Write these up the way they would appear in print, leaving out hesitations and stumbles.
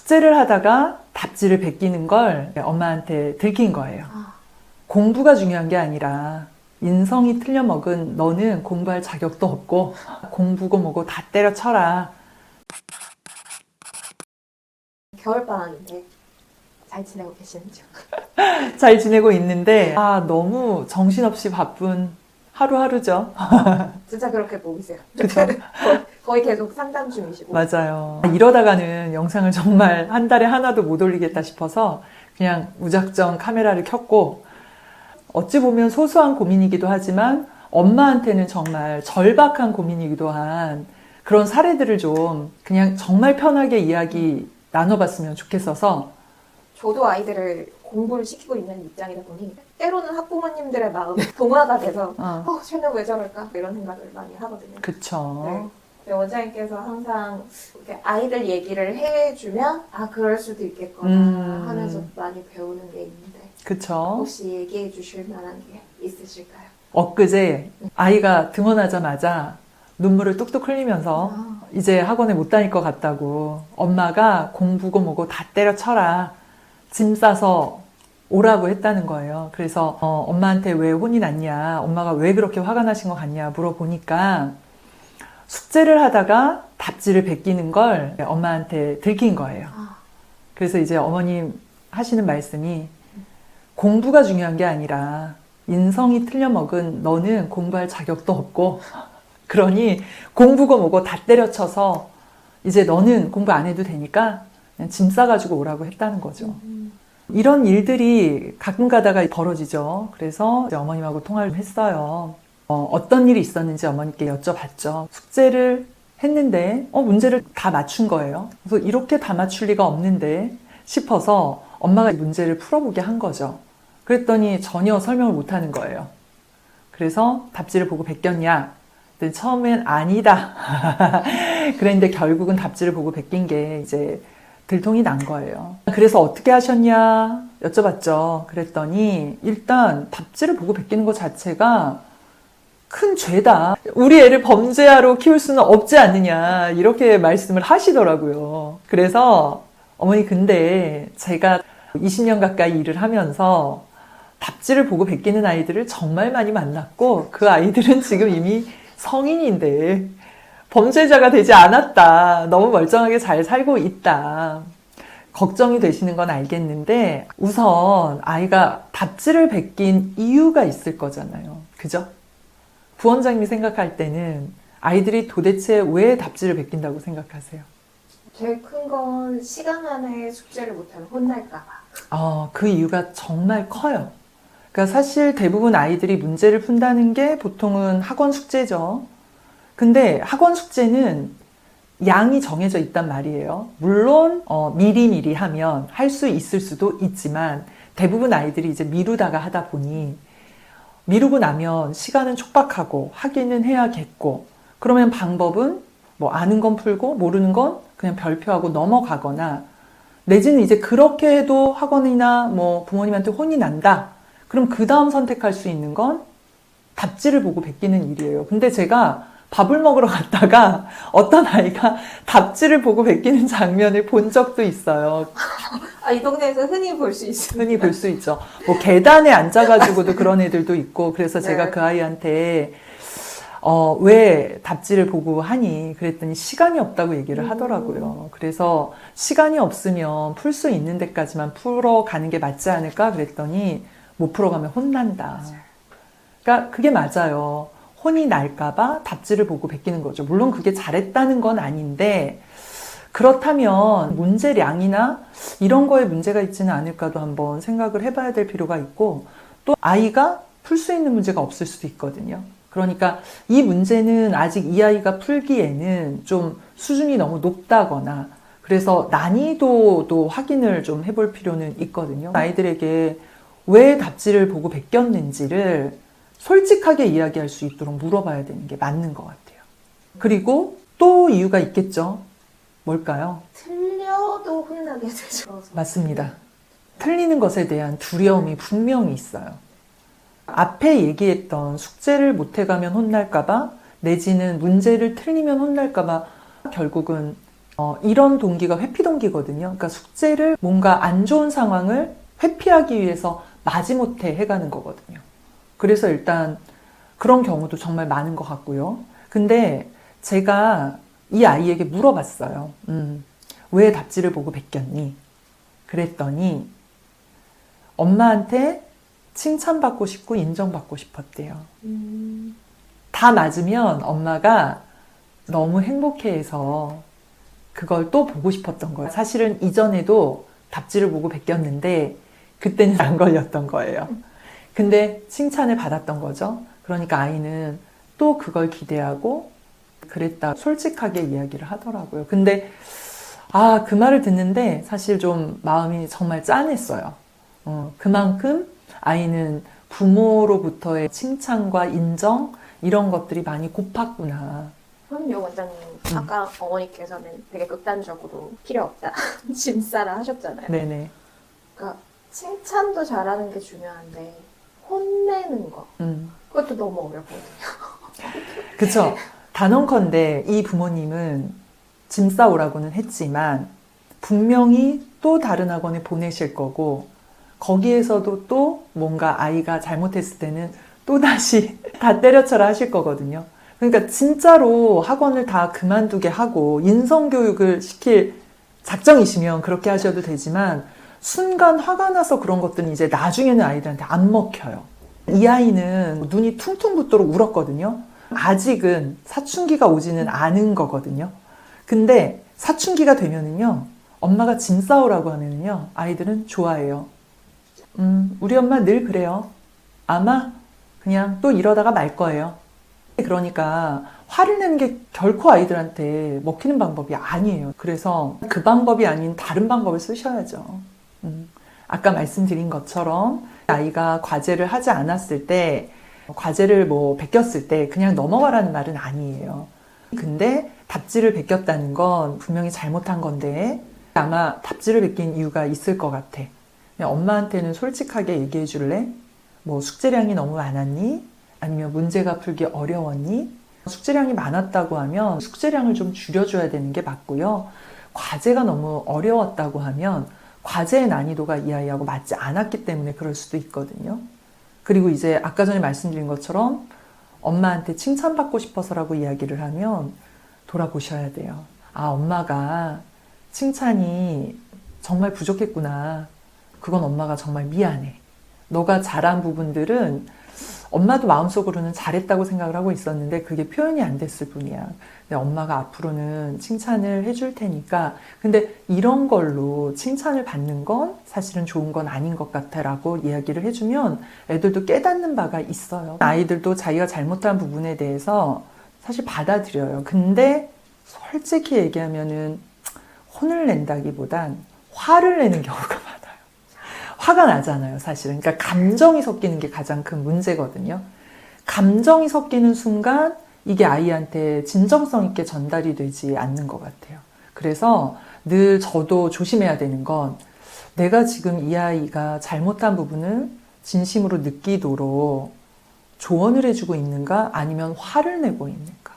숙제를 하다가 답지를 베끼는 걸 엄마한테 들킨 거예요. 공부가 중요한 게 아니라 인성이 틀려먹은 너는 공부할 자격도 없고 공부고 뭐고 다 때려쳐라. 겨울방학인데 잘 지내고 계시는지요? 잘 지내고 있는데 너무 정신없이 바쁜 하루하루죠. 진짜 그렇게 보이세요. 그쵸? 거의 계속 상담 중이시고. 맞아요. 이러다가는 영상을 정말 한 달에 하나도 못 올리겠다 싶어서 그냥 무작정 카메라를 켰고, 어찌 보면 소소한 고민이기도 하지만 엄마한테는 정말 절박한 고민이기도 한 그런 사례들을 좀 그냥 정말 편하게 이야기 나눠봤으면 좋겠어서. 저도 아이들을 공부를 시키고 있는 입장이다 보니 때로는 학부모님들의 마음이 동화가 돼서 쟤는 왜 저럴까? 이런 생각을 많이 하거든요. 그쵸. 네. 원장님께서 항상 이렇게 아이들 얘기를 해주면 그럴 수도 있겠거나 하면서 많이 배우는 게 있는데 그쵸. 혹시 얘기해 주실 만한 게 있으실까요? 엊그제 아이가 등원하자마자 눈물을 뚝뚝 흘리면서 이제 학원에 못 다닐 것 같다고, 엄마가 공부고 뭐고 다 때려쳐라, 짐 싸서 오라고 했다는 거예요. 그래서 엄마한테 왜 혼이 났냐, 엄마가 왜 그렇게 화가 나신 것 같냐 물어보니까 숙제를 하다가 답지를 베끼는 걸 엄마한테 들킨 거예요. 그래서 이제 어머님 하시는 말씀이 공부가 중요한 게 아니라 인성이 틀려먹은 너는 공부할 자격도 없고 그러니 공부고 뭐고 다 때려쳐서 이제 너는 공부 안 해도 되니까 그냥 짐 싸가지고 오라고 했다는 거죠. 이런 일들이 가끔 가다가 벌어지죠. 그래서 이제 어머님하고 통화를 했어요. 어떤 일이 있었는지 어머니께 여쭤봤죠. 숙제를 했는데 문제를 다 맞춘 거예요. 그래서 이렇게 다 맞출 리가 없는데 싶어서 엄마가 문제를 풀어보게 한 거죠. 그랬더니 전혀 설명을 못하는 거예요. 그래서 답지를 보고 베꼈냐? 처음엔 아니다. 그랬는데 결국은 답지를 보고 베낀 게 이제 들통이 난 거예요. 그래서 어떻게 하셨냐 여쭤봤죠. 그랬더니 일단 답지를 보고 베끼는 것 자체가 큰 죄다. 우리 애를 범죄자로 키울 수는 없지 않느냐, 이렇게 말씀을 하시더라고요. 그래서 어머니, 근데 제가 20년 가까이 일을 하면서 답지를 보고 베끼는 아이들을 정말 많이 만났고 그 아이들은 지금 이미 성인인데 범죄자가 되지 않았다, 너무 멀쩡하게 잘 살고 있다, 걱정이 되시는 건 알겠는데 우선 아이가 답지를 베낀 이유가 있을 거잖아요. 그죠? 부원장님이 생각할 때는 아이들이 도대체 왜 답지를 베낀다고 생각하세요? 제일 큰 건 시간 안에 숙제를 못하면 혼날까 봐. 그 이유가 정말 커요. 그러니까 사실 대부분 아이들이 문제를 푼다는 게 보통은 학원 숙제죠. 근데 학원 숙제는 양이 정해져 있단 말이에요. 물론 미리미리 하면 할 수 있을 수도 있지만 대부분 아이들이 이제 미루다가 하다 보니 미루고 나면 시간은 촉박하고 하기는 해야겠고, 그러면 방법은 뭐 아는 건 풀고 모르는 건 그냥 별표하고 넘어가거나, 내지는 이제 그렇게 해도 학원이나 뭐 부모님한테 혼이 난다, 그럼 그 다음 선택할 수 있는 건 답지를 보고 베끼는 일이에요. 근데 제가 밥을 먹으러 갔다가 어떤 아이가 답지를 보고 베끼는 장면을 본 적도 있어요. 이 동네에서 흔히 볼 수 있어요. 흔히 볼 수 있죠. 뭐 계단에 앉아가지고도 그런 애들도 있고, 그래서 제가 네. 그 아이한테 왜 답지를 보고 하니? 그랬더니 시간이 없다고 얘기를 하더라고요. 그래서 시간이 없으면 풀 수 있는 데까지만 풀어가는 게 맞지 않을까? 그랬더니 못 풀어가면 혼난다. 그러니까 그게 맞아요. 혼이 날까봐 답지를 보고 베끼는 거죠. 물론 그게 잘했다는 건 아닌데, 그렇다면 문제량이나 이런 거에 문제가 있지는 않을까도 한번 생각을 해봐야 될 필요가 있고, 또 아이가 풀 수 있는 문제가 없을 수도 있거든요. 그러니까 이 문제는 아직 이 아이가 풀기에는 좀 수준이 너무 높다거나, 그래서 난이도도 확인을 좀 해볼 필요는 있거든요. 아이들에게 왜 답지를 보고 베꼈는지를 솔직하게 이야기할 수 있도록 물어봐야 되는 게 맞는 것 같아요. 그리고 또 이유가 있겠죠. 뭘까요? 틀려도 혼나게 되죠. 맞습니다. 틀리는 것에 대한 두려움이 분명히 있어요. 앞에 얘기했던 숙제를 못해가면 혼날까봐, 내지는 문제를 틀리면 혼날까봐 결국은 이런 동기가 회피 동기거든요. 그러니까 숙제를 뭔가 안 좋은 상황을 회피하기 위해서 마지못해 해가는 거거든요. 그래서 일단 그런 경우도 정말 많은 것 같고요. 근데 제가 이 아이에게 물어봤어요. 왜 답지를 보고 베꼈니? 그랬더니 엄마한테 칭찬받고 싶고 인정받고 싶었대요. 다 맞으면 엄마가 너무 행복해해서 그걸 또 보고 싶었던 거예요. 사실은 이전에도 답지를 보고 베꼈는데 그때는 안 걸렸던 거예요. 근데 칭찬을 받았던 거죠. 그러니까 아이는 또 그걸 기대하고 그랬다 솔직하게 이야기를 하더라고요. 근데 그 말을 듣는데 사실 좀 마음이 정말 짠했어요. 그만큼 아이는 부모로부터의 칭찬과 인정 이런 것들이 많이 고팠구나. 그럼요, 원장님. 아까 어머니께서는 되게 극단적으로 필요 없다. 짐 싸라 하셨잖아요. 네네. 그러니까 칭찬도 잘하는 게 중요한데 혼내는 거 그것도 너무 어렵거든요. 그쵸. 단언컨대 이 부모님은 짐 싸오라고는 했지만 분명히 또 다른 학원에 보내실 거고 거기에서도 또 뭔가 아이가 잘못했을 때는 또다시 다 때려쳐라 하실 거거든요. 그러니까 진짜로 학원을 다 그만두게 하고 인성교육을 시킬 작정이시면 그렇게 하셔도 되지만 순간 화가 나서 그런 것들은 이제 나중에는 아이들한테 안 먹혀요. 이 아이는 눈이 퉁퉁 붓도록 울었거든요. 아직은 사춘기가 오지는 않은 거거든요. 근데 사춘기가 되면은요, 엄마가 짐 싸오라고 하면은요, 아이들은 좋아해요. 우리 엄마 늘 그래요. 아마 그냥 또 이러다가 말 거예요. 그러니까 화를 내는 게 결코 아이들한테 먹히는 방법이 아니에요. 그래서 그 방법이 아닌 다른 방법을 쓰셔야죠. 아까 말씀드린 것처럼 아이가 과제를 하지 않았을 때, 과제를 베꼈을 때 그냥 넘어가라는 말은 아니에요. 근데 답지를 베꼈다는 건 분명히 잘못한 건데 아마 답지를 베낀 이유가 있을 것 같아. 그냥 엄마한테는 솔직하게 얘기해 줄래? 숙제량이 너무 많았니? 아니면 문제가 풀기 어려웠니? 숙제량이 많았다고 하면 숙제량을 좀 줄여줘야 되는 게 맞고요. 과제가 너무 어려웠다고 하면 과제의 난이도가 이 아이하고 맞지 않았기 때문에 그럴 수도 있거든요. 그리고 이제 아까 전에 말씀드린 것처럼 엄마한테 칭찬받고 싶어서라고 이야기를 하면 돌아보셔야 돼요. 엄마가 칭찬이 정말 부족했구나. 그건 엄마가 정말 미안해. 너가 잘한 부분들은 엄마도 마음속으로는 잘했다고 생각을 하고 있었는데 그게 표현이 안 됐을 뿐이야. 근데 엄마가 앞으로는 칭찬을 해줄 테니까 근데 이런 걸로 칭찬을 받는 건 사실은 좋은 건 아닌 것 같아 라고 이야기를 해주면 애들도 깨닫는 바가 있어요. 아이들도 자기가 잘못한 부분에 대해서 사실 받아들여요. 근데 솔직히 얘기하면은 혼을 낸다기보단 화를 내는 경우가 많아요. 화가 나잖아요, 사실은. 그러니까 감정이 섞이는 게 가장 큰 문제거든요. 감정이 섞이는 순간 이게 아이한테 진정성 있게 전달이 되지 않는 것 같아요. 그래서 늘 저도 조심해야 되는 건 내가 지금 이 아이가 잘못한 부분을 진심으로 느끼도록 조언을 해주고 있는가 아니면 화를 내고 있는가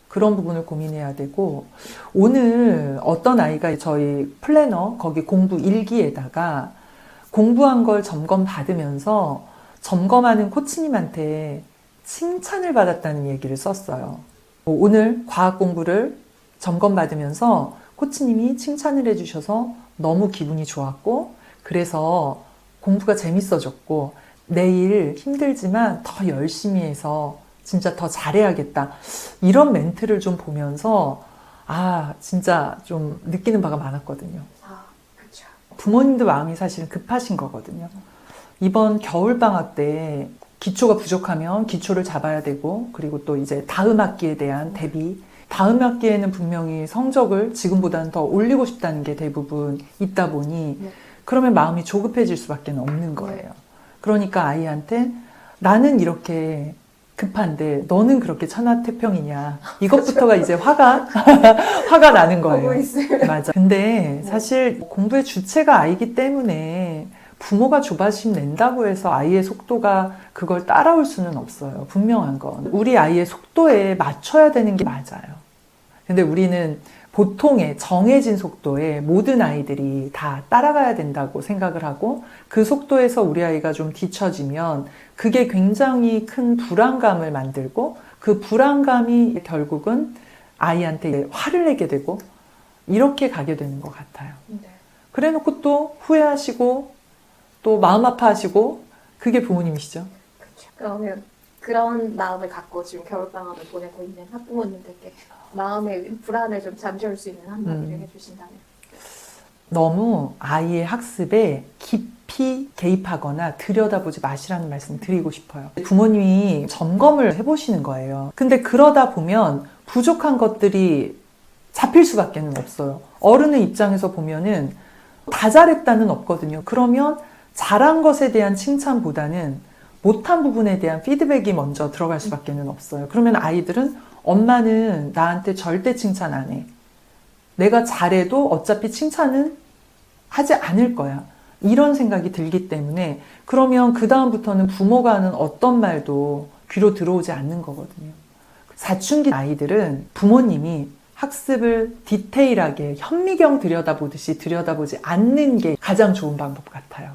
그런 부분을 고민해야 되고 오늘 어떤 아이가 저희 플래너 거기 공부 일기에다가 공부한 걸 점검받으면서 점검하는 코치님한테 칭찬을 받았다는 얘기를 썼어요. 오늘 과학 공부를 점검받으면서 코치님이 칭찬을 해주셔서 너무 기분이 좋았고 그래서 공부가 재밌어졌고 내일 힘들지만 더 열심히 해서 진짜 더 잘해야겠다. 이런 멘트를 좀 보면서 진짜 좀 느끼는 바가 많았거든요. 그렇죠. 부모님도 마음이 사실은 급하신 거거든요. 이번 겨울방학 때 기초가 부족하면 기초를 잡아야 되고 그리고 또 이제 다음 학기에 대한 대비 다음 학기에는 분명히 성적을 지금보다는 더 올리고 싶다는 게 대부분 있다 보니 그러면 마음이 조급해질 수밖에 없는 거예요. 그러니까 아이한테 나는 이렇게 급한데 너는 그렇게 천하태평이냐 이것부터가 이제 화가 나는 거예요. 맞아. 근데 사실 공부의 주체가 아이기 때문에 부모가 조바심 낸다고 해서 아이의 속도가 그걸 따라올 수는 없어요. 분명한 건 우리 아이의 속도에 맞춰야 되는 게 맞아요. 근데 우리는 보통의 정해진 속도에 모든 아이들이 다 따라가야 된다고 생각을 하고 그 속도에서 우리 아이가 좀 뒤처지면 그게 굉장히 큰 불안감을 만들고 그 불안감이 결국은 아이한테 화를 내게 되고 이렇게 가게 되는 것 같아요. 네. 그래 놓고 또 후회하시고 또 마음 아파하시고 그게 부모님이시죠. 그렇죠. 그러면 그런 마음을 갖고 지금 겨울방학을 보내고 있는 학부모님들께 마음의 불안을 좀 잠재울 수 있는 한마디를 해주신다면? 너무 아이의 학습에 깊이 개입하거나 들여다보지 마시라는 말씀 드리고 싶어요. 부모님이 점검을 해보시는 거예요. 근데 그러다 보면 부족한 것들이 잡힐 수밖에 없어요. 어른의 입장에서 보면은 다 잘했다는 없거든요. 그러면 잘한 것에 대한 칭찬보다는 못한 부분에 대한 피드백이 먼저 들어갈 수밖에 없어요. 그러면 아이들은 엄마는 나한테 절대 칭찬 안 해. 내가 잘해도 어차피 칭찬은 하지 않을 거야. 이런 생각이 들기 때문에 그러면 그 다음부터는 부모가 하는 어떤 말도 귀로 들어오지 않는 거거든요. 사춘기 아이들은 부모님이 학습을 디테일하게 현미경 들여다보듯이 들여다보지 않는 게 가장 좋은 방법 같아요.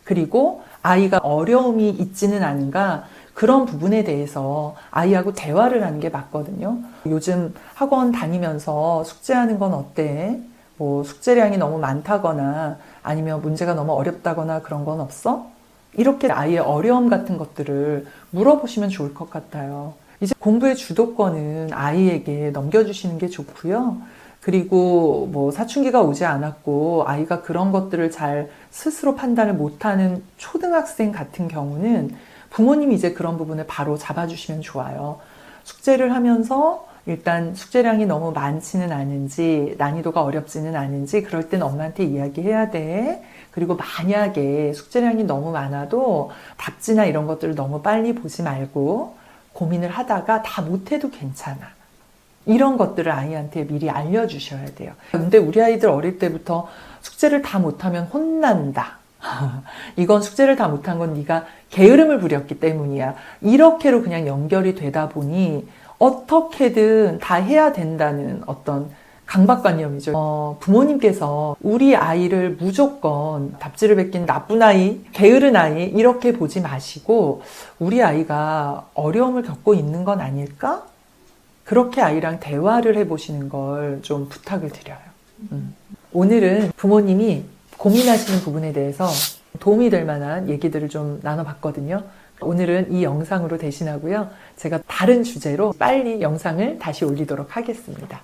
그리고 아이가 어려움이 있지는 않은가 그런 부분에 대해서 아이하고 대화를 하는 게 맞거든요. 요즘 학원 다니면서 숙제하는 건 어때? 뭐 숙제량이 너무 많다거나 아니면 문제가 너무 어렵다거나 그런 건 없어? 이렇게 아이의 어려움 같은 것들을 물어보시면 좋을 것 같아요. 이제 공부의 주도권은 아이에게 넘겨주시는 게 좋고요. 그리고 뭐 사춘기가 오지 않았고 아이가 그런 것들을 잘 스스로 판단을 못하는 초등학생 같은 경우는 부모님이 이제 그런 부분을 바로 잡아주시면 좋아요. 숙제를 하면서 일단 숙제량이 너무 많지는 않은지 난이도가 어렵지는 않은지 그럴 땐 엄마한테 이야기해야 돼. 그리고 만약에 숙제량이 너무 많아도 답지나 이런 것들을 너무 빨리 보지 말고 고민을 하다가 다 못해도 괜찮아. 이런 것들을 아이한테 미리 알려주셔야 돼요. 근데 우리 아이들 어릴 때부터 숙제를 다 못하면 혼난다. 이건 숙제를 다 못한 건 네가 게으름을 부렸기 때문이야. 이렇게로 그냥 연결이 되다 보니 어떻게든 다 해야 된다는 어떤 강박관념이죠. 부모님께서 우리 아이를 무조건 답지를 베낀 나쁜 아이, 게으른 아이 이렇게 보지 마시고 우리 아이가 어려움을 겪고 있는 건 아닐까? 그렇게 아이랑 대화를 해보시는 걸 좀 부탁을 드려요. 오늘은 부모님이 고민하시는 부분에 대해서 도움이 될 만한 얘기들을 좀 나눠봤거든요. 오늘은 이 영상으로 대신하고요. 제가 다른 주제로 빨리 영상을 다시 올리도록 하겠습니다.